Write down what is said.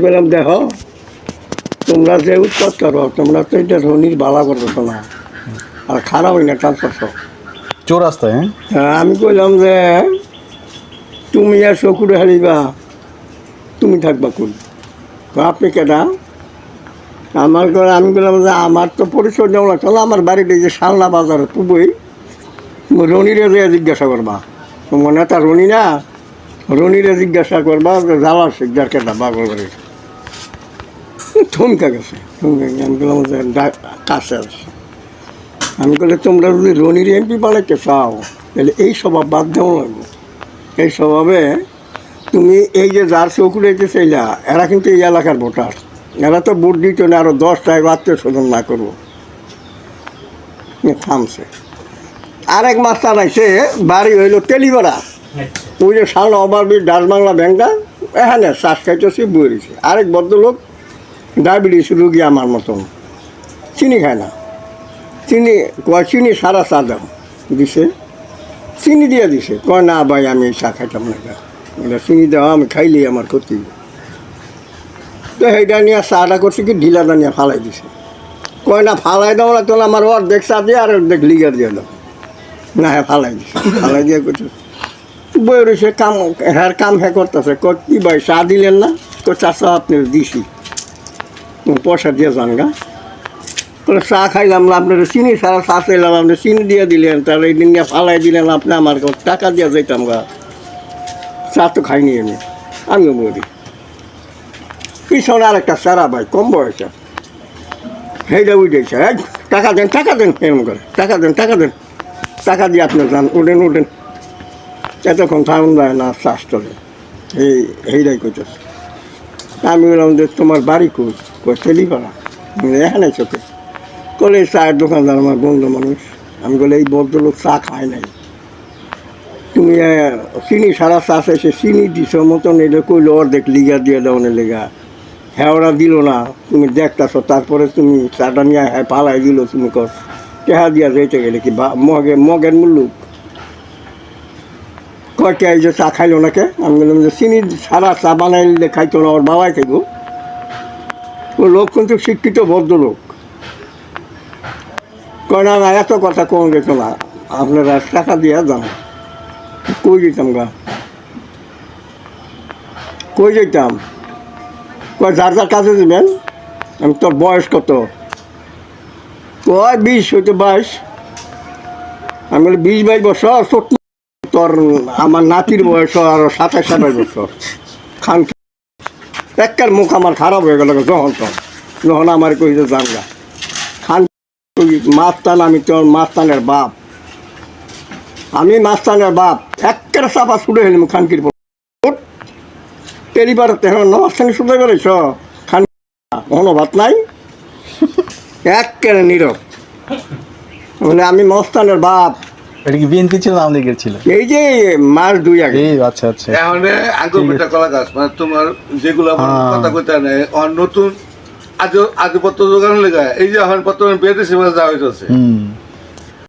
বললাম দেখো তোমরা যে উৎপাদ করো তোমরা তো এটা ধনির বালা করতেছো না আর খারাপ হয় না টানতেছো চৌরাস্তায়। আমি কইলাম যে তুমি আর চকুরে হারিবা তুমি থাকবা কোন আপনি কেটা আমার ঘরে আমি বললাম যে আমার তো পরিচয় দেওয়া লাগতো না আমার বাড়িতে যে সালনা বাজারে তুবই রনিরে যে জিজ্ঞাসা করবা মনে তা রনি না রনিরে জিজ্ঞাসা করবা যে জ্বালা শিকদার কেটা বাগল বাড়ি থমকা গেছে আমি বললাম যে কাছে আছে আমি বলে তোমরা যদি রনির এমপি বানাইতে চাও তাহলে এই স্বভাব বাদ দেওয়া লাগবে এই স্বভাবে তুমি এই যে যার চৌকুড়াইতে চাইলা এরা কিন্তু এই এলাকার ভোটার এরা তো ভোট দিত না আরও 10টায় আত্মীয় স্বজন না করবো থামছে আরেক মাস্টার আইসে বাড়ি হইল তেলিপাড়া ওই যে সাল ওভারব্রিজ ডাচ বাংলা ব্যাংকটা এখানে শ্বাস খাইতেছি বইছে আরেক ভদ্রলোক ডায়াবেটিস রুগী আমার মতন চিনি খায় না চিনি কয় চিনি সারা চা দাও দিছে চিনি দিয়ে দিছে কয় না ভাই আমি চা খাইতাম না এটা চিনি দেওয়া আমি খাইলি আমার ক্ষতি তো সেইটা নিয়ে চাটা করছি কি ঢিলাটা নিয়ে ফালাই দিছে কয় না ফালাই দাও না তোলা আমার অর্ধেক চা দিয়ে আর অর্ধেক লিগার দিয়ে দাও না হ্যাঁ ফালাই দিছে ফালাই দিয়ে করছে বই রয়েছে কাম হ্যাঁ কাম হ্যাঁ করতেছে কি ভাই চা দিলেন না তো চা আপনি দিছি পয়সা দিয়ে যান গা তাহলে চা খাইলাম না আপনার চিনি সারা চা চাইলাম আপনি চিনি দিয়ে দিলেন তাহলে এই দিন নিয়ে ফালাই দিলেন আপনি আমার টাকা দিয়ে যাইতাম গা চা তো খাইনি আমিও বলি পিছনে আরেকটা সারা ভাই কম বয়সে সেইটা উঠেছে টাকা দেন এরকম করে টাকা দেন টাকা দিয়ে আপনি যান উঠেন এতক্ষণ থাকুন যায় না শ্বাস চলে এইটাই করতেছে আমি বললাম যে তোমার বাড়ি কই তেলিপাড়া এখানে চোখে বলে চায়ের দোকানদার আমার বন্ধু মানুষ আমি বলে এই ভদ্রলোক চা খায় নাই তুমি চিনি সারা চা চাইছে চিনি দিছ মতন এটা কইলো অর্ধেক লিগা দিয়ে দাও না লেগা হ্যাঁ ওরা দিল না তুমি দেখতেছ তারপরে তুমি চাটা নিয়ে হ্যাঁ পালাই দিল তুমি কর টেহা দিয়া যাইতে গেলে কি মগের মূল্য কয়টা এই যে চা খাইলো নাকে আমি বললাম যে চিনি সারা চা বানাইলে খাইতো না ওর বাবাই খাইব ও লোক কিন্তু শিক্ষিত ভদ্রলোক কয় না এত কথা কোন যেত না আপনারা টাকা দিয়ে যান কই যেতাম গা কই যেতাম কয় যার কাছে দেবেন আমি তোর বয়স কত কয় 20 হইতে 22 আমি বলি 20-22 বছর তোর আমার নাতির বয়স আরো 27-28 বছর খান একটার মুখ আমার খারাপ হয়ে গেল যখন আমার কই যে জানগা খান মাস্তান আমি তোর মাস্তানের বাপ আমি মাস্তানের বাপ একের চাপা ছুটে হইলাম খানকির টেলিপাড়াতে এখন নমাস্তানি ছুটে করেছ খান কোনো ভাত নাই একের নীরব বলে আমি মস্তানের বাপ এটা কি বিএনপি ছিল আওয়ামী লীগের ছিল এই যে মাস 2 আগে আচ্ছা এখন আগ্রহটা কলা গাছ মানে তোমার যেগুলো কথা কইতে নেই নতুন আজ পত্র দোকান লেগা এই যে এখন বর্তমানে বিএনপি যাওয়া হইতেছে